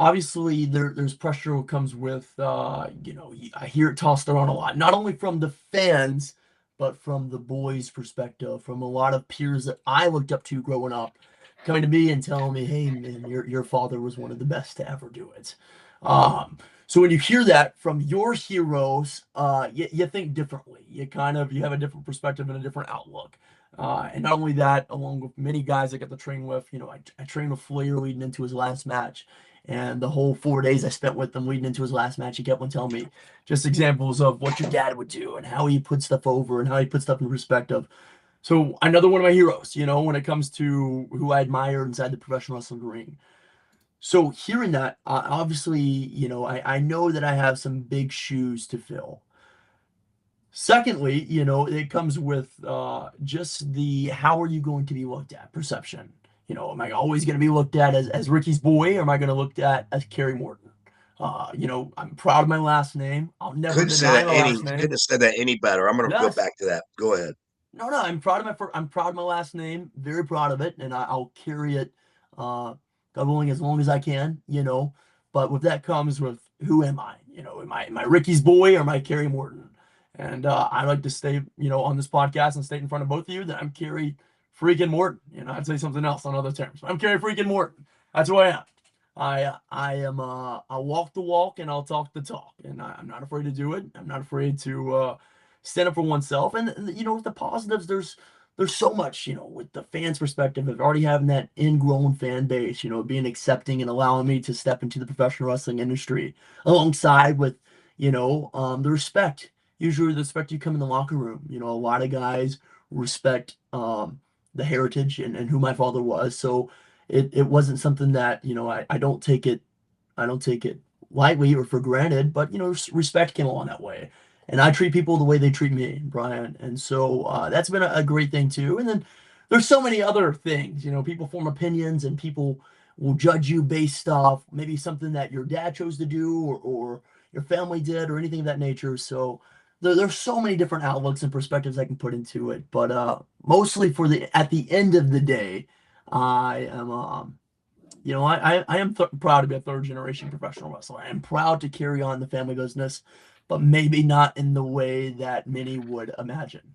obviously there's pressure that comes with I hear it tossed around a lot, not only from the fans, but from the boys' perspective, from a lot of peers that I looked up to growing up, coming to me and telling me, "Hey, man, your father was one of the best to ever do it." So when you hear that from your heroes, you think differently. You have a different perspective and a different outlook. And not only that, along with many guys I got to train with, I trained with Flair leading into his last match. And the whole 4 days I spent with him leading into his last match, he kept on telling me just examples of what your dad would do and how he put stuff over and how he put stuff in perspective. So another one of my heroes, when it comes to who I admire inside the professional wrestling ring. So hearing that, obviously, I know that I have some big shoes to fill. Secondly, it comes with just the how are you going to be looked at perception. Am I always going to be looked at as Ricky's boy, or am I going to looked at as Kerry Morton? I'm proud of my last name. I'll never deny my last Couldn't name. have said that any better. I'm gonna go Yes. back to that. Go ahead. No, I'm proud of my last name. Very proud of it, and I'll carry it, uh, God willing, as long as I can. But with that comes with who am I? Am I Ricky's boy or am I Kerry Morton? And I like to stay, on this podcast and state in front of both of you that I'm Kerry freaking Morton. I'd say something else on other terms, but I'm Kerry freaking Morton. That's who I am. I am I'll walk the walk and I'll talk the talk, and I'm not afraid to do it. I'm not afraid to stand up for oneself. And with the positives, there's so much, with the fans' perspective of already having that ingrown fan base, being accepting and allowing me to step into the professional wrestling industry alongside with, the respect. Usually the respect you come in the locker room. A lot of guys respect the heritage and who my father was. So it wasn't something that, I don't take it lightly or for granted, but respect came along that way. And I treat people the way they treat me, Brian. And so that's been a great thing too. And then there's so many other things. People form opinions and people will judge you based off maybe something that your dad chose to do or your family did or anything of that nature. So there's so many different outlooks and perspectives I can put into it. But mostly at the end of the day, I am I am proud to be a third generation professional wrestler. I am proud to carry on the family business, but maybe not in the way that many would imagine.